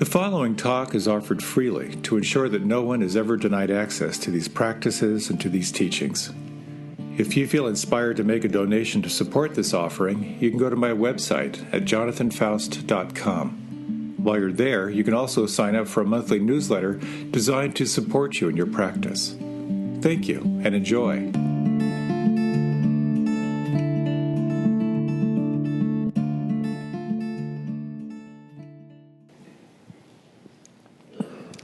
The following talk is offered freely to ensure that no one is ever denied access to these practices and to these teachings. If you feel inspired to make a donation to support this offering, you can go to my website at jonathanfoust.com. While you're there, you can also sign up for a monthly newsletter designed to support you in your practice. Thank you and enjoy.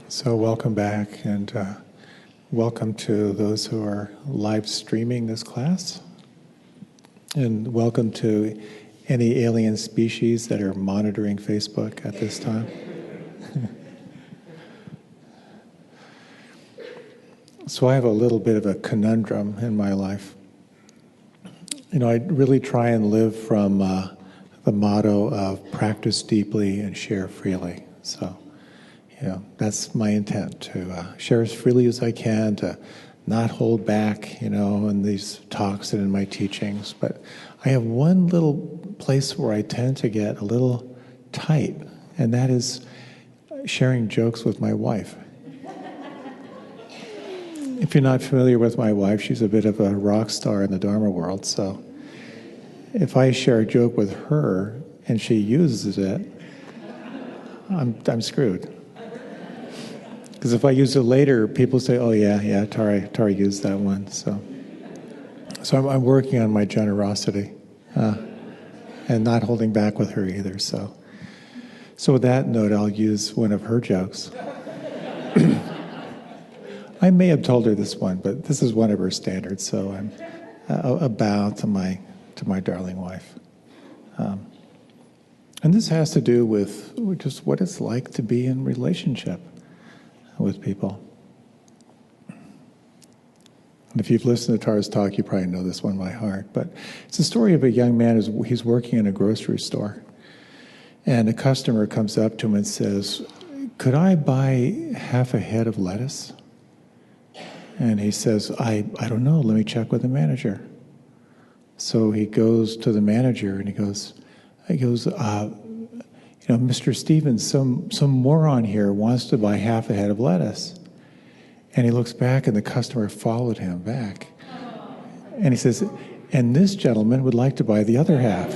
So welcome back, and welcome to those who are live streaming this class, and welcome to any alien species that are monitoring Facebook at this time. So I have a little bit of a conundrum in my life. You know, I really try and live from the motto of practice deeply and share freely. So, you know, that's my intent, to share as freely as I can, to not hold back, you know, in these talks and in my teachings. But I have one little place where I tend to get a little tight, and that is sharing jokes with my wife. If you're not familiar with my wife, she's a bit of a rock star in the Dharma world, so if I share a joke with her and she uses it, I'm screwed. Because if I use it later, people say, "Oh yeah, Tari used that one." So I'm working on my generosity and not holding back with her either. So with that note, I'll use one of her jokes. I may have told her this one, but this is one of her standards. So I'm a bow to my darling wife. And this has to do with just what it's like to be in relationship with people. And if you've listened to Tara's talk, you probably know this one by heart. But it's a story of a young man he's working in a grocery store. And a customer comes up to him and says, "Could I buy half a head of lettuce?" And he says, I don't know, let me check with the manager. So he goes to the manager and he goes, you know, Mr. Stevens, some moron here wants to buy half a head of lettuce. And he looks back, and the customer followed him back. And he says, and this gentleman would like to buy the other half.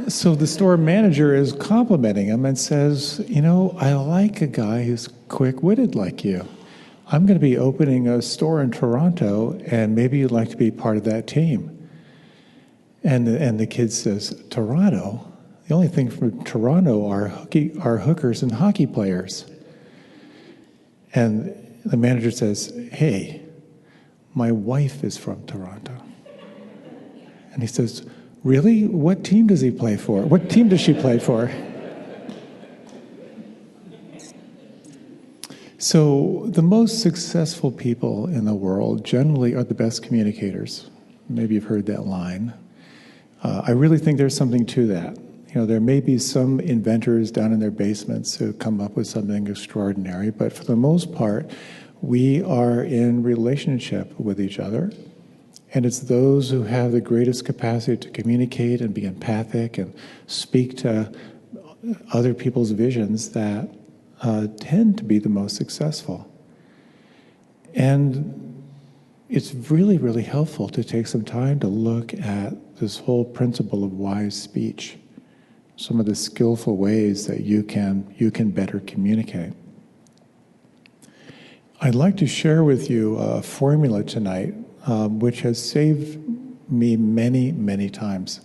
So the store manager is complimenting him and says, you know, I like a guy who's quick-witted like you. I'm going to be opening a store in Toronto, and maybe you'd like to be part of that team. And the kid says, Toronto? The only thing from Toronto are hookers and hockey players. And the manager says, hey, my wife is from Toronto. And he says, really? What team does he play for? What team does she play for? So the most successful people in the world generally are the best communicators. Maybe you've heard that line. I really think there's something to that. You know, there may be some inventors down in their basements who come up with something extraordinary, but for the most part, we are in relationship with each other. And it's those who have the greatest capacity to communicate and be empathic and speak to other people's visions that tend to be the most successful. And it's really, really helpful to take some time to look at this whole principle of wise speech, some of the skillful ways that you can better communicate. I'd like to share with you a formula tonight which has saved me many, many times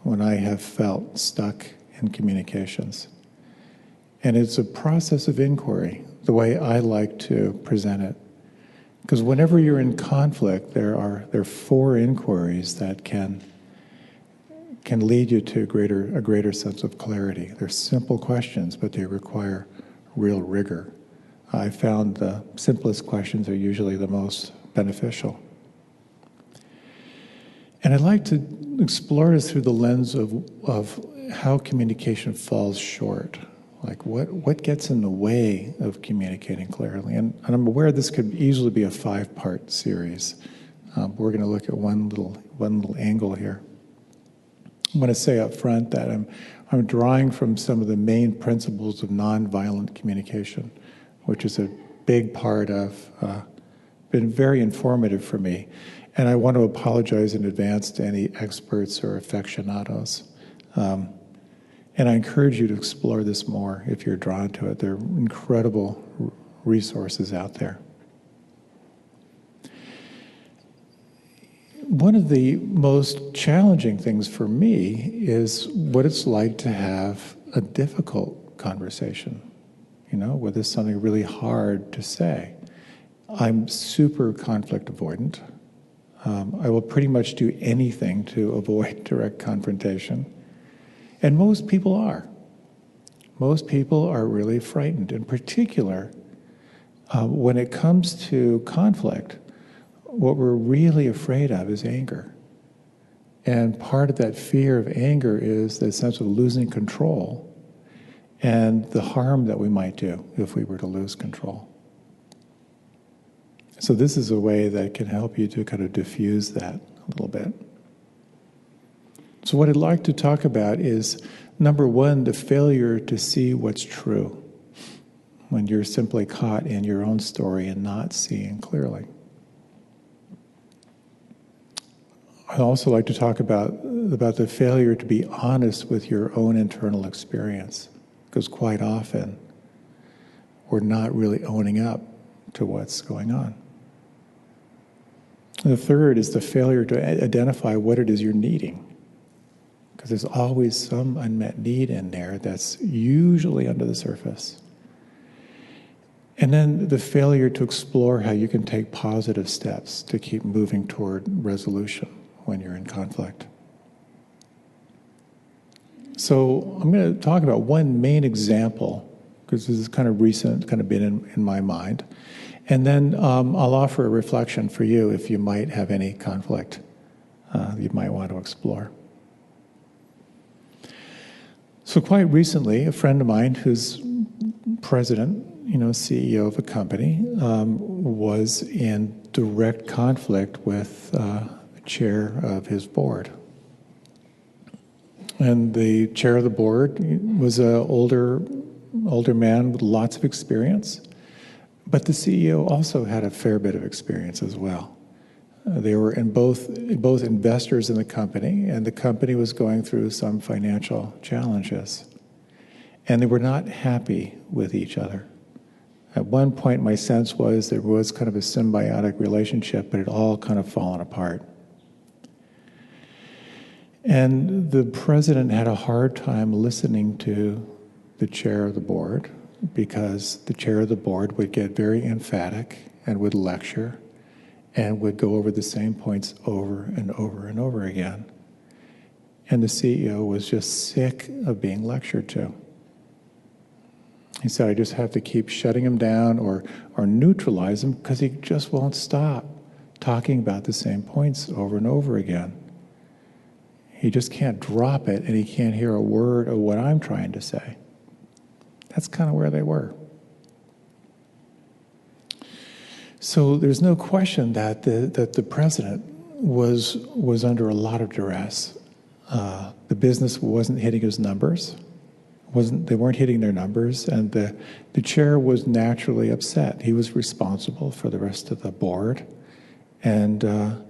when I have felt stuck in communications. And it's a process of inquiry, the way I like to present it. Because whenever you're in conflict, there are 4 inquiries that can lead you to a greater sense of clarity. They're simple questions, but they require real rigor. I found the simplest questions are usually the most beneficial. And I'd like to explore this through the lens of how communication falls short. Like what gets in the way of communicating clearly? And I'm aware this could easily be a 5-part series. We're going to look at one little angle here. I want to say up front that I'm drawing from some of the main principles of nonviolent communication, which is a big part of, been very informative for me. And I want to apologize in advance to any experts or aficionados. And I encourage you to explore this more if you're drawn to it. There are incredible resources out there. One of the most challenging things for me is what it's like to have a difficult conversation, where there's something really hard to say. I'm super conflict avoidant. I will pretty much do anything to avoid direct confrontation. And most people are. Most people are really frightened. In particular, when it comes to conflict, what we're really afraid of is anger. And part of that fear of anger is the sense of losing control and the harm that we might do if we were to lose control. So this is a way that can help you to kind of diffuse that a little bit. So what I'd like to talk about is, number one, the failure to see what's true when you're simply caught in your own story and not seeing clearly. I'd also like to talk about the failure to be honest with your own internal experience, because quite often we're not really owning up to what's going on. And the third is the failure to identify what it is you're needing, because there's always some unmet need in there that's usually under the surface. And then the failure to explore how you can take positive steps to keep moving toward resolution when you're in conflict. So I'm going to talk about one main example, because this is kind of recent, kind of been in my mind. And then I'll offer a reflection for you if you might have any conflict you might want to explore. So quite recently, a friend of mine who's president, CEO of a company, was in direct conflict with the chair of his board. And the chair of the board was an older man with lots of experience, but the CEO also had a fair bit of experience as well. They were both investors in the company, and the company was going through some financial challenges. And they were not happy with each other. At one point, my sense was there was kind of a symbiotic relationship, but it all kind of fallen apart. And the president had a hard time listening to the chair of the board, because the chair of the board would get very emphatic and would lecture and would go over the same points over and over and over again. And the CEO was just sick of being lectured to. He said, I just have to keep shutting him down or neutralize him, because he just won't stop talking about the same points over and over again. He just can't drop it, and he can't hear a word of what I'm trying to say. That's kind of where they were. So there's no question that the president was under a lot of duress. The business wasn't hitting his numbers. They weren't hitting their numbers, and the chair was naturally upset. He was responsible for the rest of the board, and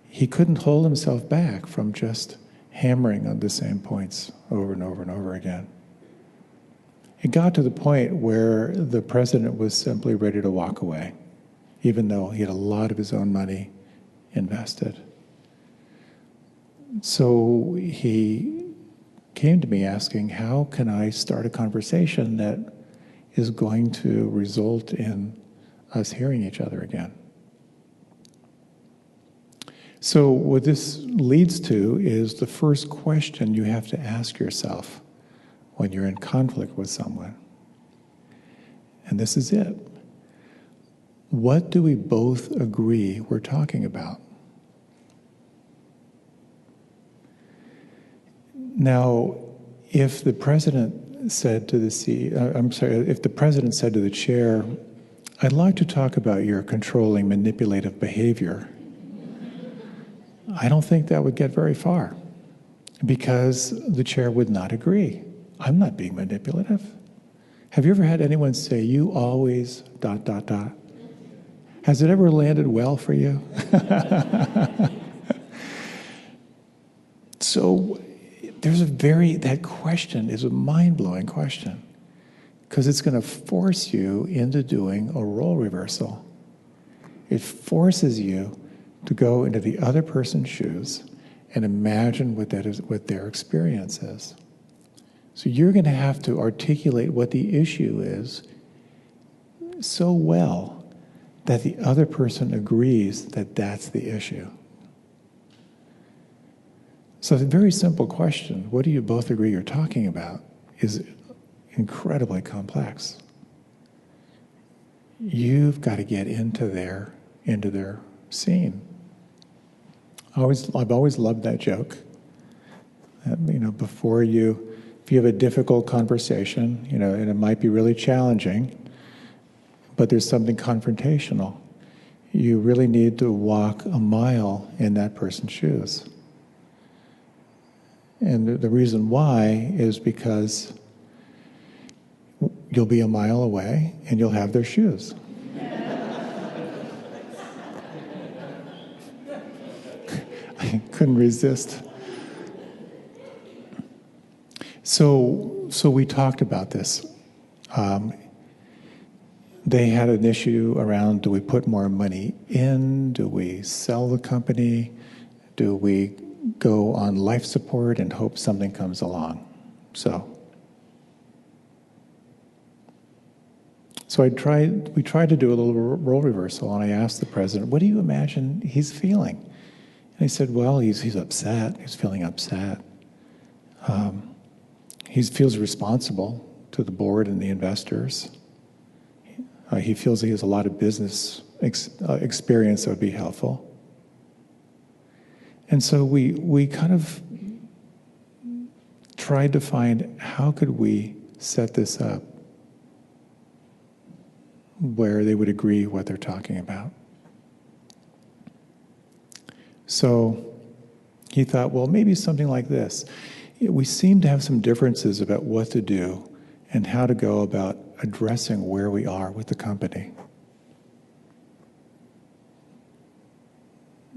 he couldn't hold himself back from just hammering on the same points over and over and over again. It got to the point where the president was simply ready to walk away, even though he had a lot of his own money invested. So he came to me asking, how can I start a conversation that is going to result in us hearing each other again? So what this leads to is the first question you have to ask yourself when you're in conflict with someone. And this is it. What do we both agree we're talking about? Now, if the president said to the if the president said to the chair, I'd like to talk about your controlling, manipulative behavior, I don't think that would get very far, because the chair would not agree. I'm not being manipulative. Have you ever had anyone say, you always ... Has it ever landed well for you? So that question is a mind-blowing question, because it's going to force you into doing a role reversal. It forces you to go into the other person's shoes and imagine what their experience is. So you're going to have to articulate what the issue is so well that the other person agrees that that's the issue. So the very simple question, what do you both agree you're talking about, is incredibly complex. You've got to get into their scene. I've always loved that joke. If you have a difficult conversation, and it might be really challenging, but there's something confrontational, you really need to walk a mile in that person's shoes. And the reason why is because you'll be a mile away and you'll have their shoes. I couldn't resist. So we talked about this. They had an issue around, do we put more money in? Do we sell the company? Do we go on life support and hope something comes along? So we tried to do a little role reversal, and I asked the president, what do you imagine he's feeling? And he said, well, he's upset. He's feeling upset. He feels responsible to the board and the investors. He feels he has a lot of business experience that would be helpful. And so we kind of tried to find, how could we set this up where they would agree what they're talking about. So he thought, well, maybe something like this. We seem to have some differences about what to do and how to go about addressing where we are with the company.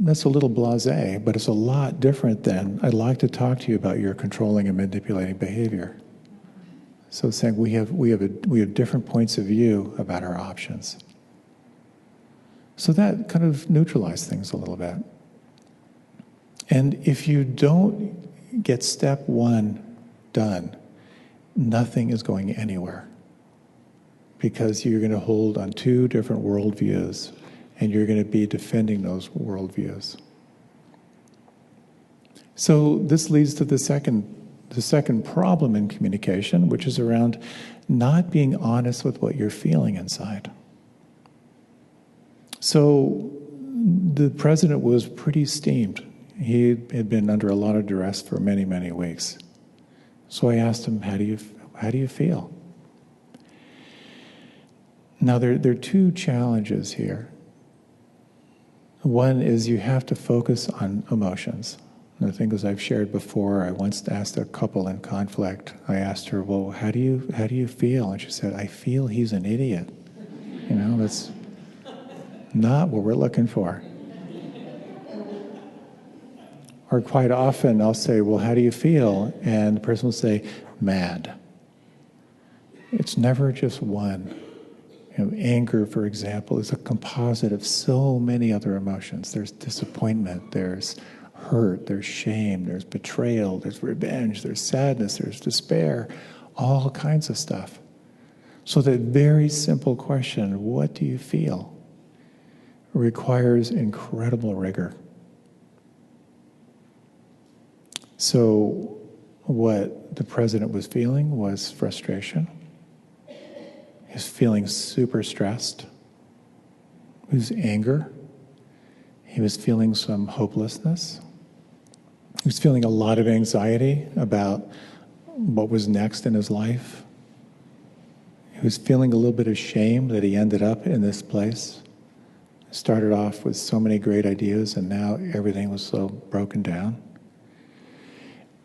That's a little blasé, but it's a lot different than, I'd like to talk to you about your controlling and manipulating behavior. So it's saying we have different points of view about our options. So that kind of neutralized things a little bit. And if you don't get step one done, nothing is going anywhere, because you're going to hold on two different worldviews, and you're going to be defending those worldviews. So this leads to the second problem in communication, which is around not being honest with what you're feeling inside. So the president was pretty steamed. He had been under a lot of duress for many, many weeks. So I asked him, how do you feel? Now, there are two challenges here. One is you have to focus on emotions. And the thing is, I've shared before, I once asked a couple in conflict, I asked her, well, how do you feel? And she said, I feel he's an idiot. That's not what we're looking for. Or quite often I'll say, well, how do you feel? And the person will say, mad. It's never just one. Anger, for example, is a composite of so many other emotions. There's disappointment, there's hurt, there's shame, there's betrayal, there's revenge, there's sadness, there's despair, all kinds of stuff. So that very simple question, what do you feel, requires incredible rigor. So what the president was feeling was frustration. He was feeling super stressed. It was anger. He was feeling some hopelessness. He was feeling a lot of anxiety about what was next in his life. He was feeling a little bit of shame that he ended up in this place. He started off with so many great ideas, and now everything was so broken down.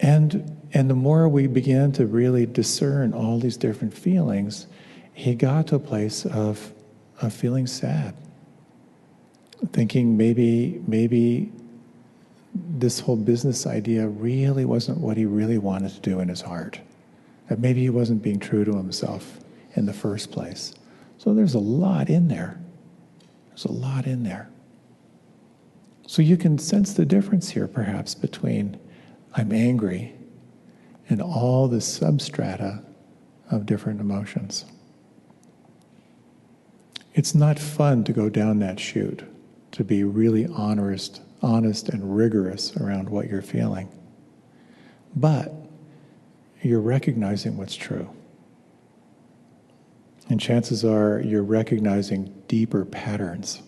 And the more we began to really discern all these different feelings, he got to a place of feeling sad, thinking maybe this whole business idea really wasn't what he really wanted to do in his heart, that maybe he wasn't being true to himself in the first place. So there's a lot in there. There's a lot in there. So you can sense the difference here, perhaps, between I'm angry and all the substrata of different emotions. It's not fun to go down that chute, to be really honest and rigorous around what you're feeling. But you're recognizing what's true. And chances are you're recognizing deeper patterns.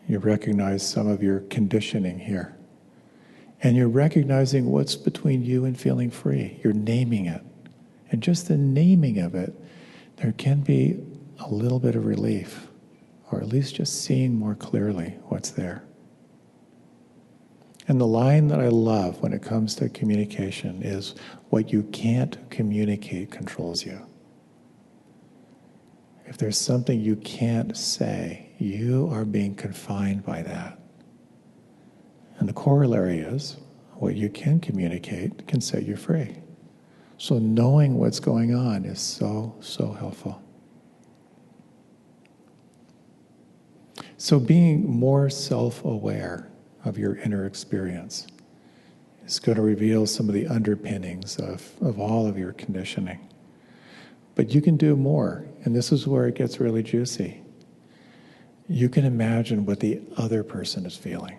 You recognize some of your conditioning here. And you're recognizing what's between you and feeling free. You're naming it. And just the naming of it, there can be a little bit of relief, or at least just seeing more clearly what's there. And the line that I love when it comes to communication is, what you can't communicate controls you. If there's something you can't say, you are being confined by that. And the corollary is, what you can communicate can set you free. So knowing what's going on is so, so helpful. So being more self-aware of your inner experience is going to reveal some of the underpinnings of all of your conditioning. But you can do more, and this is where it gets really juicy. You can imagine what the other person is feeling.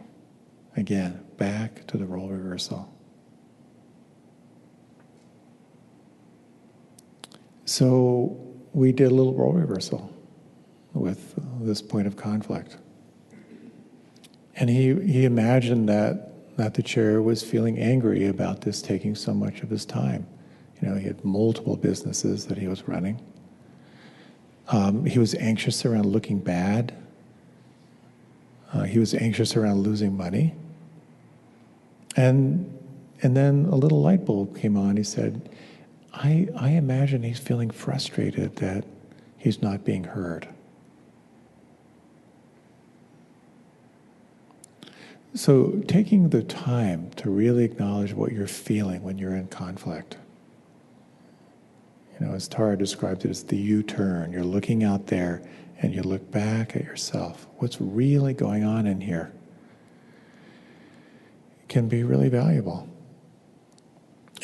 Again, back to the role reversal. So we did a little role reversal with this point of conflict. And he imagined that the chair was feeling angry about this taking so much of his time. You know, he had multiple businesses that he was running. He was anxious around looking bad. He was anxious around losing money. And then a little light bulb came on. He said, I imagine he's feeling frustrated that he's not being heard. So taking the time to really acknowledge what you're feeling when you're in conflict. You know, as Tara described it, as the U-turn. You're looking out there and you look back at yourself. What's really going on in here? It can be really valuable.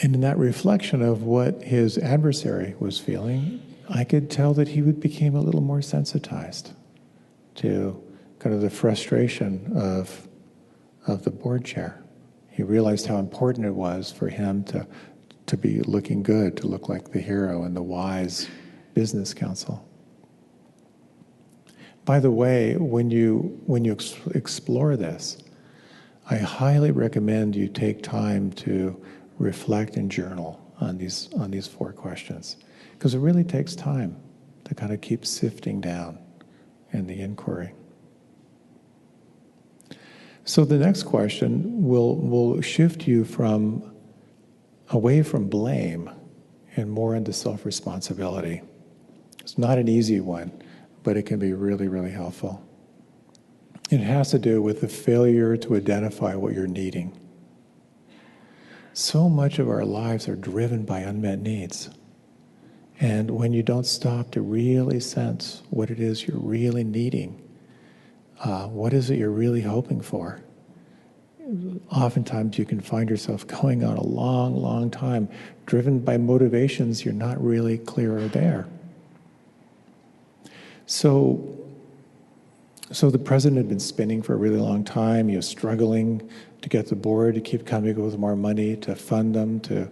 And in that reflection of what his adversary was feeling, I could tell that he became a little more sensitized to kind of the frustration of the board chair. He realized how important it was for him to be looking good, to look like the hero and the wise business counsel. By the way, when you explore this, I highly recommend you take time to reflect and journal on these 4 questions, because it really takes time to kind of keep sifting down in the inquiry. So the next question will shift you away from blame and more into self-responsibility. It's not an easy one, but it can be really, really helpful. It has to do with the failure to identify what you're needing. So much of our lives are driven by unmet needs. And when you don't stop to really sense what it is you're really needing, what is it you're really hoping for? Oftentimes you can find yourself going on a long, long time, driven by motivations you're not really clear are there. So the president had been spinning for a really long time. He was struggling to get the board to keep coming with more money, to fund them, to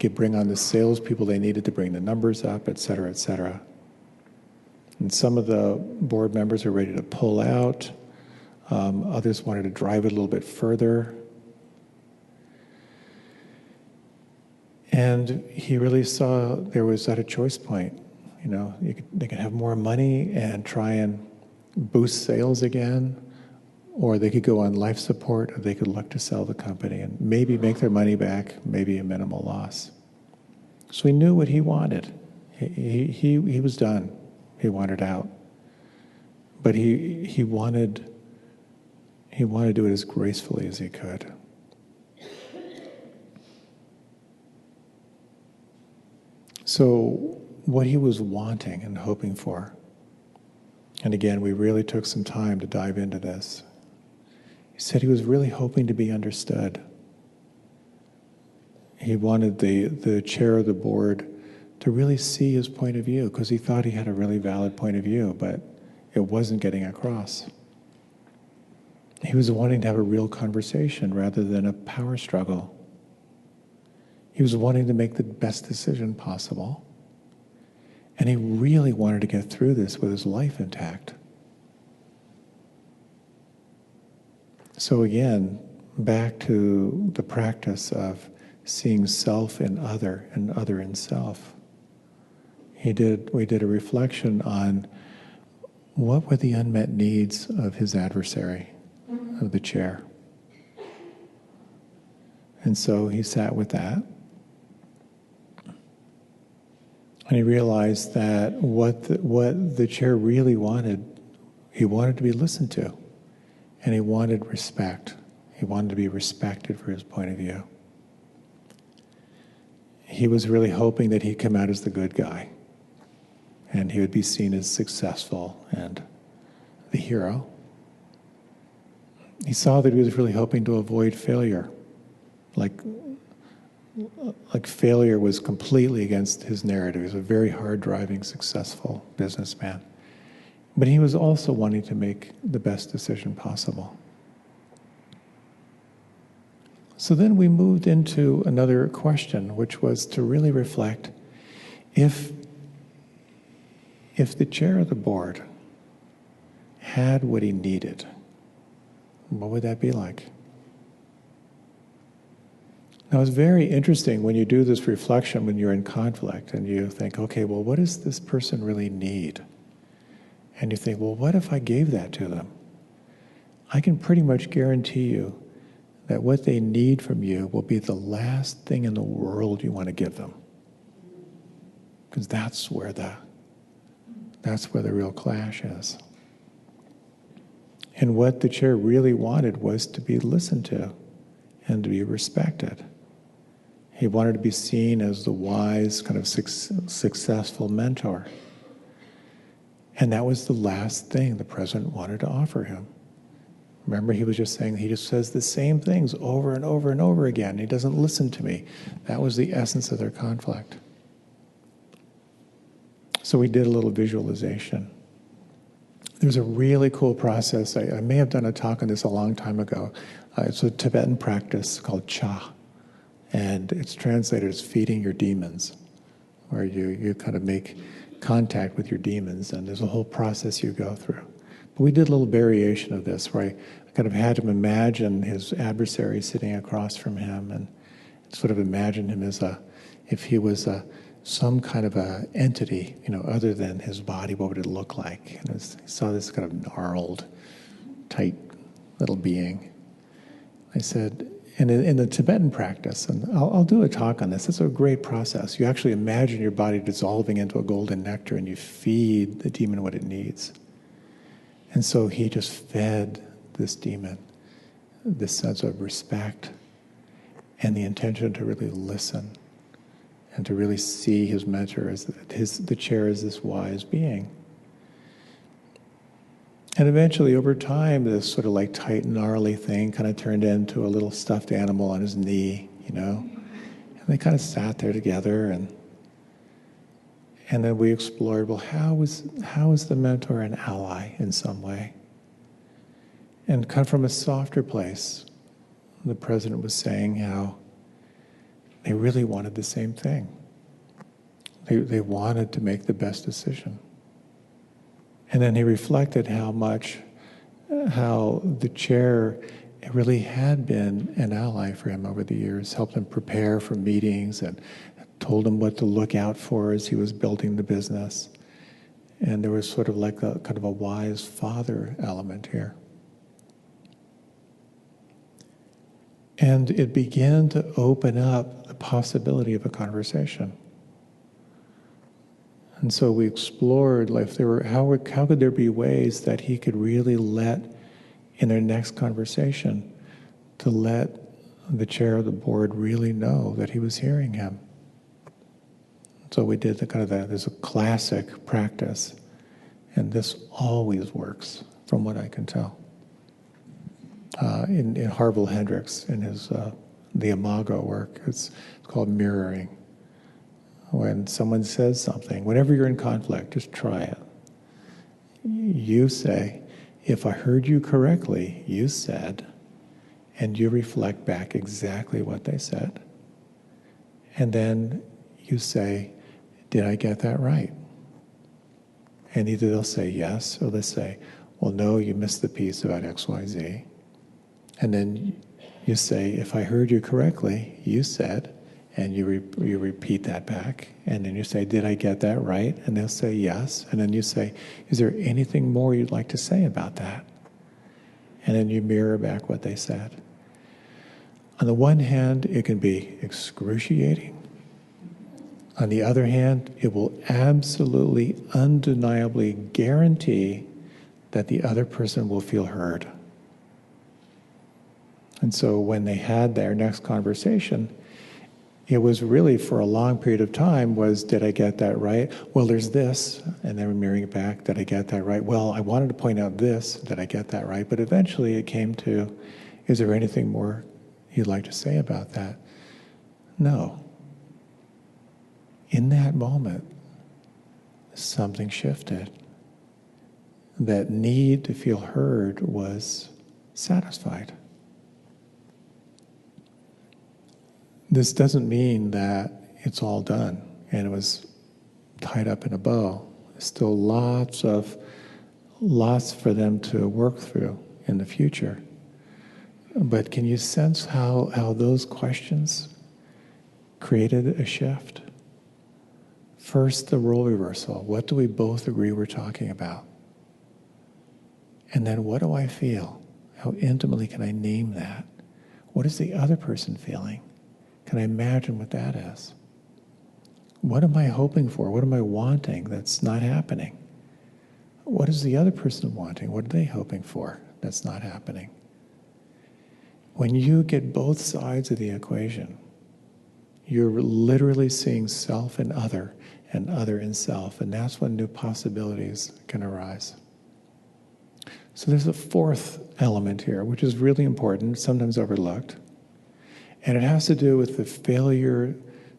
bring on the salespeople they needed to bring the numbers up, et cetera, et cetera. And some of the board members are ready to pull out. Others wanted to drive it a little bit further. And he really saw there was at a choice point. You know, they could have more money and try and boost sales again, or they could go on life support, or they could look to sell the company and maybe make their money back, maybe a minimal loss. So he knew what he wanted. He was done. He wanted out. But he wanted to do it as gracefully as he could. So what he was wanting and hoping for, and again, we really took some time to dive into this. He said he was really hoping to be understood. He wanted the chair of the board to really see his point of view, because he thought he had a really valid point of view, but it wasn't getting across. He was wanting to have a real conversation rather than a power struggle. He was wanting to make the best decision possible. And he really wanted to get through this with his life intact. So again, back to the practice of seeing self in other and other in self. We did a reflection on what were the unmet needs of his adversary, of the chair. And so he sat with that. And he realized that what the chair really wanted, he wanted to be listened to. And he wanted respect. He wanted to be respected for his point of view. He was really hoping that he'd come out as the good guy. And he would be seen as successful and the hero. He saw that he was really hoping to avoid failure. Like failure was completely against his narrative. He was a very hard-driving, successful businessman. But he was also wanting to make the best decision possible. So then we moved into another question, which was to really reflect, if the chair of the board had what he needed, what would that be like? Now, it's very interesting when you do this reflection when you're in conflict and you think, okay, well, what does this person really need? And you think, well, what if I gave that to them? I can pretty much guarantee you that what they need from you will be the last thing in the world you want to give them. Because that's where the real clash is. And what the chair really wanted was to be listened to and to be respected. He wanted to be seen as the wise, kind of successful mentor. And that was the last thing the president wanted to offer him. Remember, he was just saying, he just says the same things over and over and over again. He doesn't listen to me. That was the essence of their conflict. So we did a little visualization. There's a really cool process. I may have done a talk on this a long time ago. It's a Tibetan practice called cha. And it's translated as feeding your demons, where you kind of make contact with your demons, and there's a whole process you go through. But we did a little variation of this, where I kind of had him imagine his adversary sitting across from him, and sort of imagine him as if he was some kind of a entity, other than his body. What would it look like? And he saw this kind of gnarled, tight little being. I said, and in the Tibetan practice, and I'll do a talk on this, it's a great process. You actually imagine your body dissolving into a golden nectar, and you feed the demon what it needs. And so he just fed this demon this sense of respect and the intention to really listen and to really see his mentor as the chair as this wise being. And eventually, over time, this sort of like tight, gnarly thing kind of turned into a little stuffed animal on his knee, And they kind of sat there together, and then we explored, well, how is the mentor an ally in some way? And kind of from a softer place, the president was saying how they really wanted the same thing. They wanted to make the best decision. And then he reflected how the chair really had been an ally for him over the years, helped him prepare for meetings and told him what to look out for as he was building the business. And there was sort of like a kind of a wise father element here. And it began to open up the possibility of a conversation. And so we explored, like, if there were, how could there be ways that he could really let, in their next conversation, to let the chair of the board really know that he was hearing him. So we did there's a classic practice, and this always works, from what I can tell. In Harville Hendricks, in his the Imago work, it's called mirroring. When someone says something, whenever you're in conflict, just try it. You say, if I heard you correctly, you said, and you reflect back exactly what they said. And then you say, did I get that right? And either they'll say yes, or they'll say, well, no, you missed the piece about X, Y, Z. And then you say, if I heard you correctly, you said, and you repeat that back. And then you say, did I get that right? And they'll say yes. And then you say, is there anything more you'd like to say about that? And then you mirror back what they said. On the one hand, it can be excruciating. On the other hand, it will absolutely, undeniably guarantee that the other person will feel heard. And so when they had their next conversation, it was really, for a long period of time, was, did I get that right? Well, there's this, and they were mirroring it back, did I get that right? Well, I wanted to point out this, did I get that right? But eventually it came to, is there anything more you'd like to say about that? No. In that moment, something shifted. That need to feel heard was satisfied. This doesn't mean that it's all done and it was tied up in a bow. There's still lots for them to work through in the future. But can you sense how those questions created a shift? First, the role reversal. What do we both agree we're talking about? And then, what do I feel? How intimately can I name that? What is the other person feeling? Can I imagine what that is? What am I hoping for? What am I wanting that's not happening? What is the other person wanting? What are they hoping for that's not happening? When you get both sides of the equation, you're literally seeing self and other in self, and that's when new possibilities can arise. So there's a fourth element here, which is really important, sometimes overlooked, and it has to do with the failure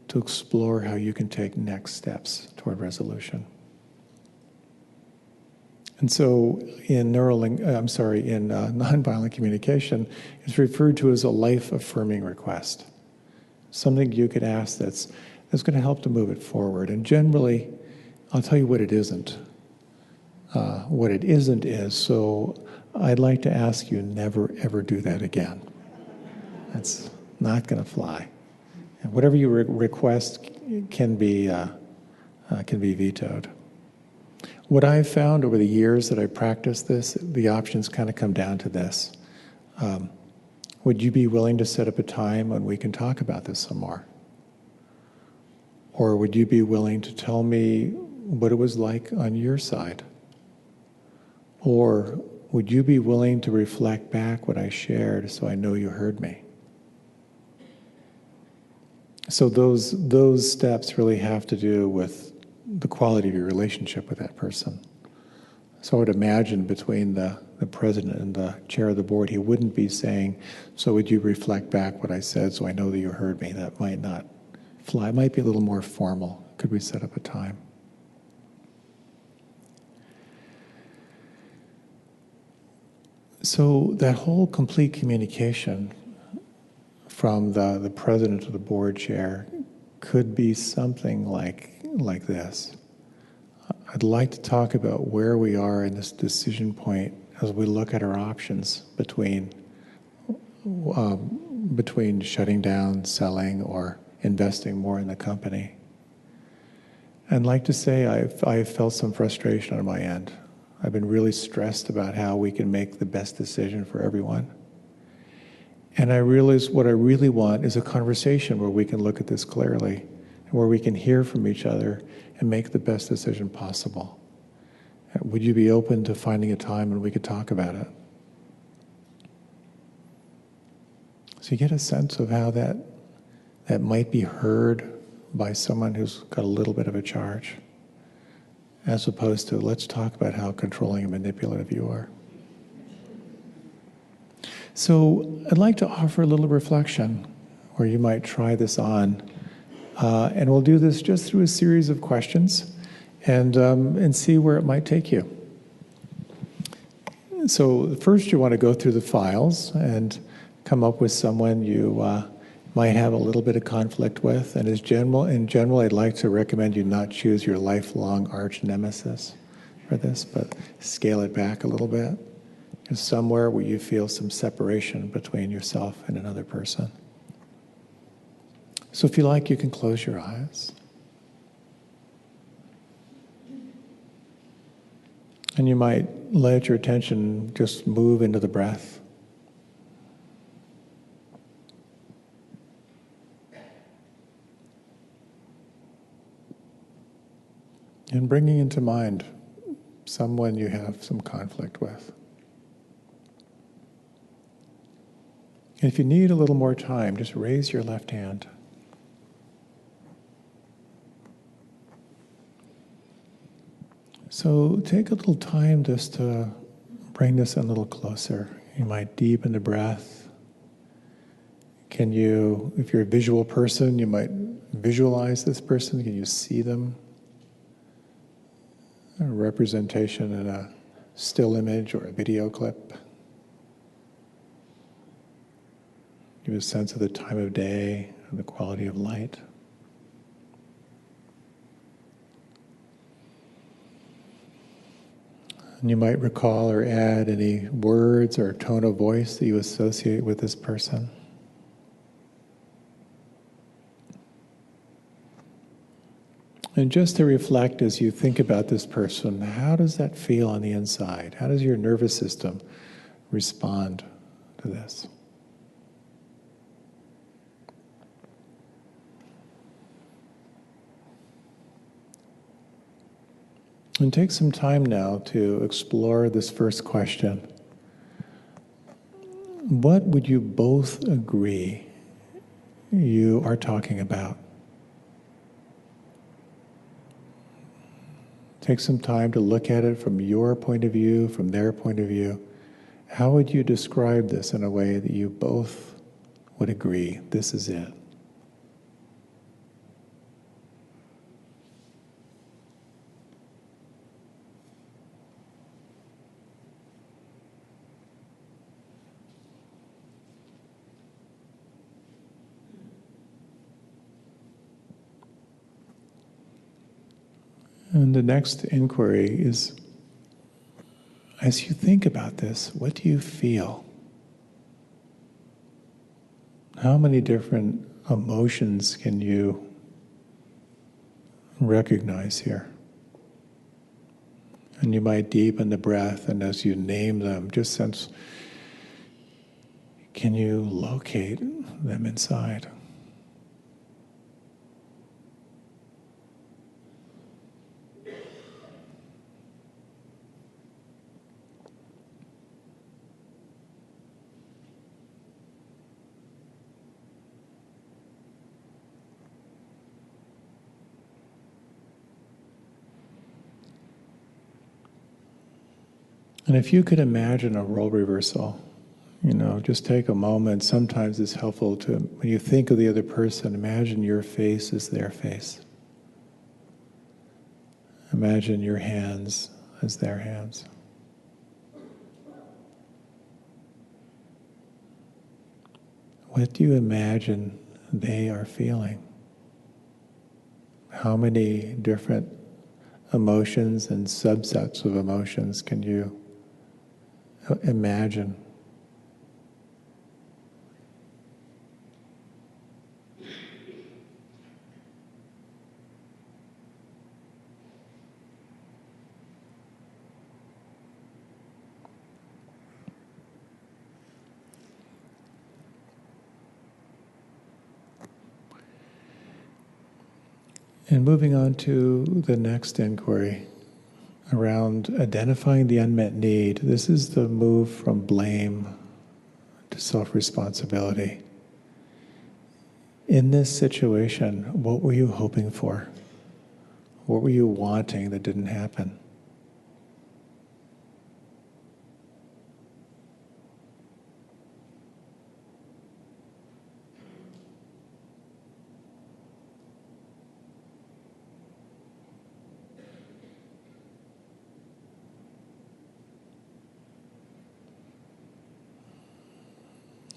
to explore how you can take next steps toward resolution. And so in nonviolent communication, it's referred to as a life-affirming request. Something you could ask that's going to help to move it forward. And generally, I'll tell you what it isn't. What it isn't is, so I'd like to ask you never, ever do that again. That's not going to fly. And whatever you request can be vetoed. What I've found over the years that I practiced this, the options kind of come down to this. Would you be willing to set up a time when we can talk about this some more? Or would you be willing to tell me what it was like on your side? Or would you be willing to reflect back what I shared so I know you heard me? So those steps really have to do with the quality of your relationship with that person. So I would imagine between the president and the chair of the board, he wouldn't be saying, so would you reflect back what I said so I know that you heard me? That might not fly. It might be a little more formal. Could we set up a time? So that whole complete communication from the president to the board chair could be something like this. I'd like to talk about where we are in this decision point as we look at our options between shutting down, selling, or investing more in the company. I'd like to say I've felt some frustration on my end. I've been really stressed about how we can make the best decision for everyone. And I realize what I really want is a conversation where we can look at this clearly, and where we can hear from each other and make the best decision possible. Would you be open to finding a time when we could talk about it? So you get a sense of how that might be heard by someone who's got a little bit of a charge, as opposed to, let's talk about how controlling and manipulative you are. So I'd like to offer a little reflection where you might try this on. And we'll do this just through a series of questions and see where it might take you. So first you want to go through the files and come up with someone you might have a little bit of conflict with. And in general, I'd like to recommend you not choose your lifelong arch nemesis for this, but scale it back a little bit. There's somewhere where you feel some separation between yourself and another person. So if you like, you can close your eyes. And you might let your attention just move into the breath. And bringing into mind someone you have some conflict with. And if you need a little more time, just raise your left hand. So take a little time just to bring this a little closer. You might deepen the breath. Can you, if you're a visual person, you might visualize this person. Can you see them? A representation in a still image or a video clip. Give a sense of the time of day and the quality of light. And you might recall or add any words or tone of voice that you associate with this person. And just to reflect as you think about this person, how does that feel on the inside? How does your nervous system respond to this? And take some time now to explore this first question. What would you both agree you are talking about? Take some time to look at it from your point of view, from their point of view. How would you describe this in a way that you both would agree, this is it? And the next inquiry is, as you think about this, what do you feel? How many different emotions can you recognize here? And you might deepen the breath, and as you name them, just sense, can you locate them inside? And if you could imagine a role reversal, just take a moment. Sometimes it's helpful to, when you think of the other person, imagine your face as their face. Imagine your hands as their hands. What do you imagine they are feeling? How many different emotions and subsets of emotions can you imagine? And moving on to the next inquiry around identifying the unmet need. This is the move from blame to self-responsibility. In this situation, what were you hoping for? What were you wanting that didn't happen?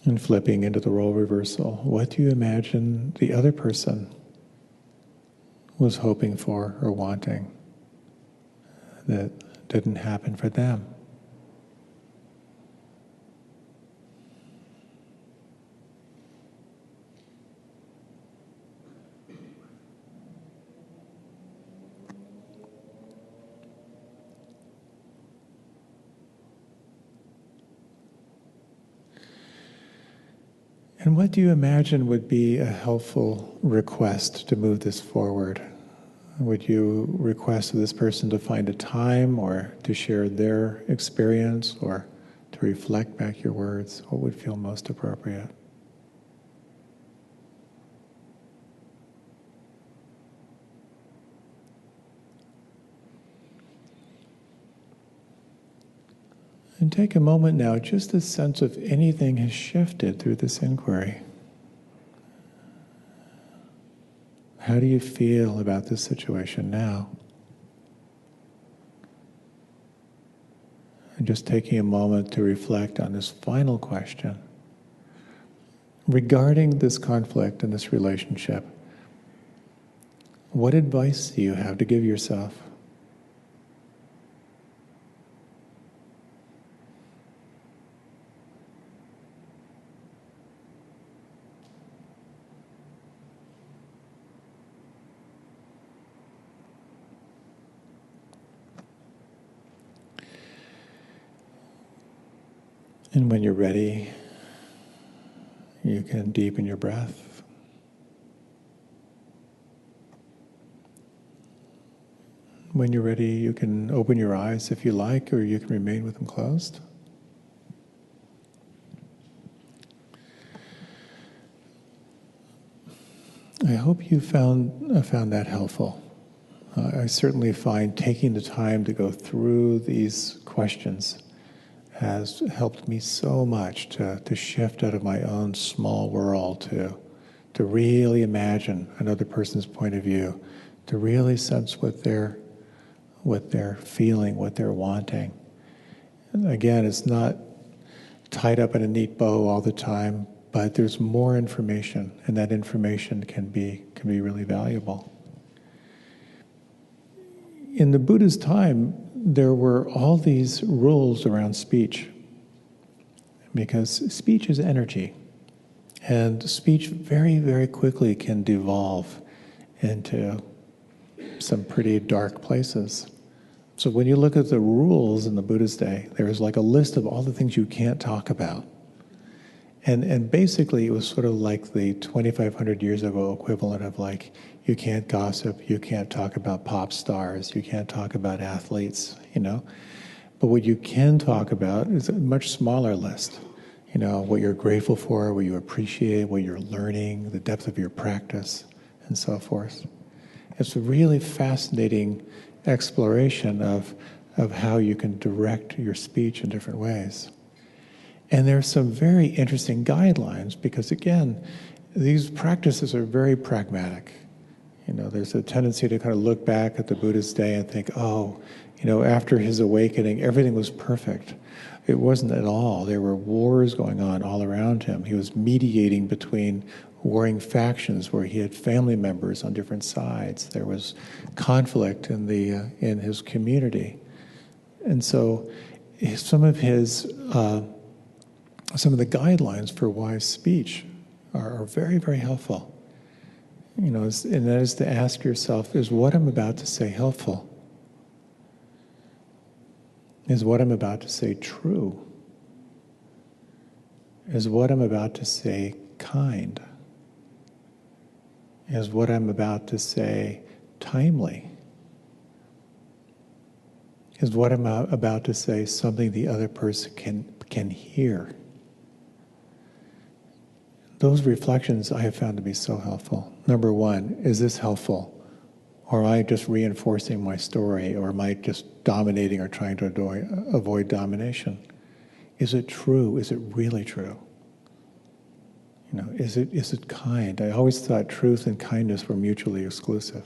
And flipping into the role reversal, what do you imagine the other person was hoping for or wanting that didn't happen for them? And what do you imagine would be a helpful request to move this forward? Would you request of this person to find a time or to share their experience or to reflect back your words? What would feel most appropriate? And take a moment now, just a sense if anything has shifted through this inquiry. How do you feel about this situation now? And just taking a moment to reflect on this final question. Regarding this conflict and this relationship, what advice do you have to give yourself? And when you're ready, you can deepen your breath. When you're ready, you can open your eyes if you like, or you can remain with them closed. I hope you found that helpful. I certainly find taking the time to go through these questions has helped me so much to shift out of my own small world to really imagine another person's point of view, to really sense what they're feeling, what they're wanting. And again, it's not tied up in a neat bow all the time, but there's more information, and that information can be really valuable. In the Buddha's time, there were all these rules around speech, because speech is energy, and speech very, very quickly can devolve into some pretty dark places. So when you look at the rules in the Buddha's day, there was like a list of all the things you can't talk about. And basically it was sort of like the 2,500 years ago equivalent of like, you can't gossip, you can't talk about pop stars, you can't talk about athletes, But what you can talk about is a much smaller list. What you're grateful for, what you appreciate, what you're learning, the depth of your practice, and so forth. It's a really fascinating exploration of how you can direct your speech in different ways. And there are some very interesting guidelines because, again, these practices are very pragmatic. There's a tendency to kind of look back at the Buddha's day and think, after his awakening, everything was perfect. It wasn't at all. There were wars going on all around him. He was mediating between warring factions where he had family members on different sides. There was conflict in his community. And so some of the guidelines for wise speech are very, very helpful. And that is to ask yourself, is what I'm about to say helpful? Is what I'm about to say true? Is what I'm about to say kind? Is what I'm about to say timely? Is what I'm about to say something the other person can hear? Those reflections I have found to be so helpful. Number one, is this helpful? Or am I just reinforcing my story? Or am I just dominating or trying to avoid domination? Is it true? Is it really true? Is it kind? I always thought truth and kindness were mutually exclusive.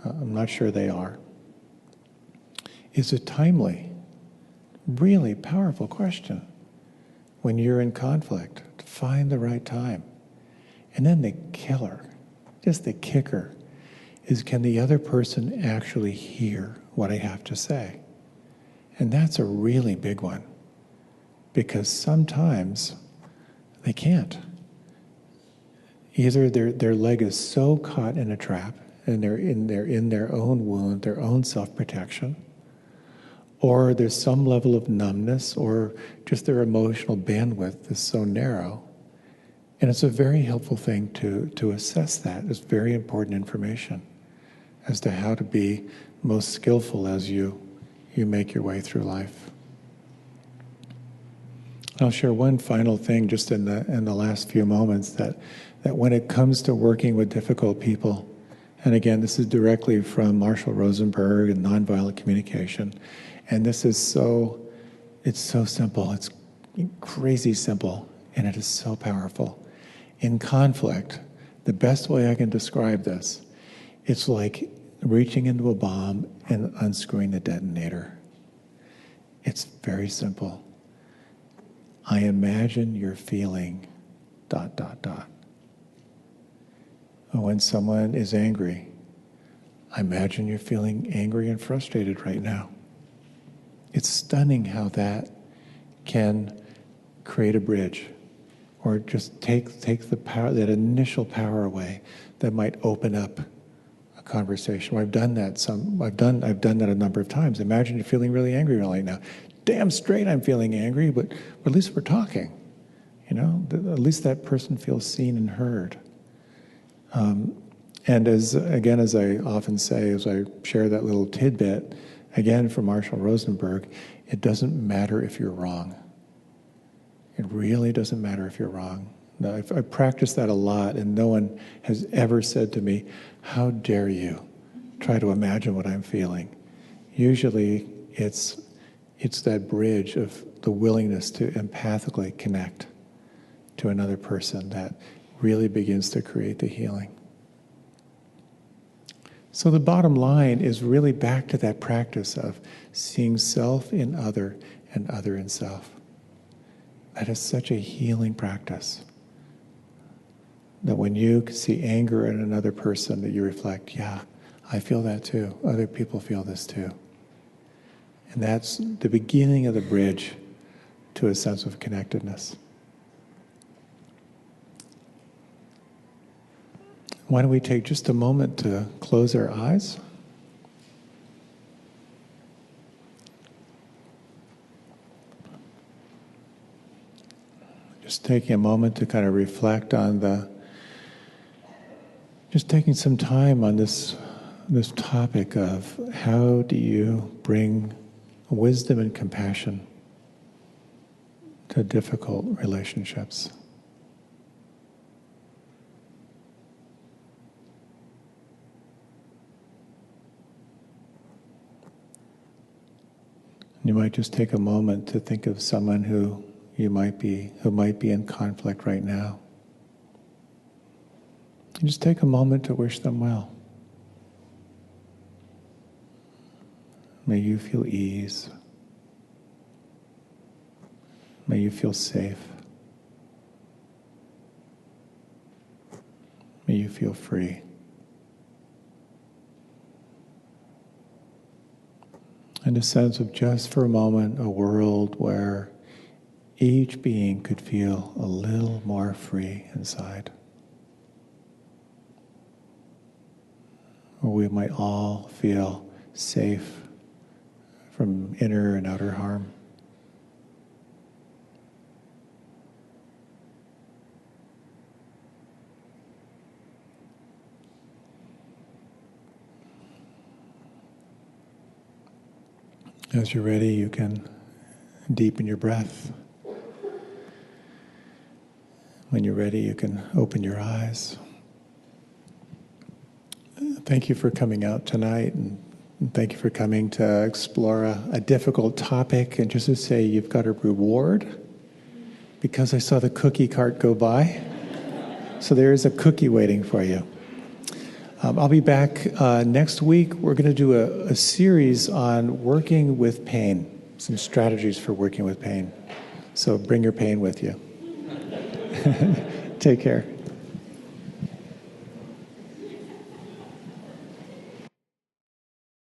I'm not sure they are. Is it timely? Really powerful question. When you're in conflict, to find the right time. And then the killer, just the kicker, is can the other person actually hear what I have to say? And that's a really big one, because sometimes they can't. Either their leg is so caught in a trap, and they're in their own wound, their own self-protection, or there's some level of numbness, or just their emotional bandwidth is so narrow. And it's a very helpful thing to assess that. It's very important information as to how to be most skillful as you make your way through life. I'll share one final thing just in the last few moments, that when it comes to working with difficult people, and again, this is directly from Marshall Rosenberg and nonviolent communication, and this is it's so simple, it's crazy simple, and it is so powerful. In conflict, the best way I can describe this, it's like reaching into a bomb and unscrewing the detonator. It's very simple. I imagine you're feeling ... When someone is angry, I imagine you're feeling angry and frustrated right now. It's stunning how that can create a bridge, or just take the power, that initial power away that might open up a conversation. I've done that I've done that a number of times. Imagine you're feeling really angry right now. Damn straight I'm feeling angry, but at least we're talking. At least that person feels seen and heard. And as I often say, as I share that little tidbit, again from Marshall Rosenberg, it doesn't matter if you're wrong. It really doesn't matter if you're wrong. Now, I practice that a lot, and no one has ever said to me, how dare you try to imagine what I'm feeling? Usually it's that bridge of the willingness to empathically connect to another person that really begins to create the healing. So the bottom line is really back to that practice of seeing self in other and other in self. That is such a healing practice. That when you see anger in another person, that you reflect, yeah, I feel that too. Other people feel this too. And that's the beginning of the bridge to a sense of connectedness. Why don't we take just a moment to close our eyes? Just taking a moment to kind of reflect on just taking some time on this topic of how do you bring wisdom and compassion to difficult relationships. You might just take a moment to think of someone who might be in conflict right now. And just take a moment to wish them well. May you feel ease. May you feel safe. May you feel free. And a sense of just for a moment a world where each being could feel a little more free inside. Where we might all feel safe from inner and outer harm. As you're ready, you can deepen your breath. When you're ready, you can open your eyes. Thank you for coming out tonight, and thank you for coming to explore a difficult topic. And just to say, you've got a reward because I saw the cookie cart go by. So there is a cookie waiting for you. I'll be back next week. We're going to do a series on working with pain, some strategies for working with pain. So bring your pain with you. Take care.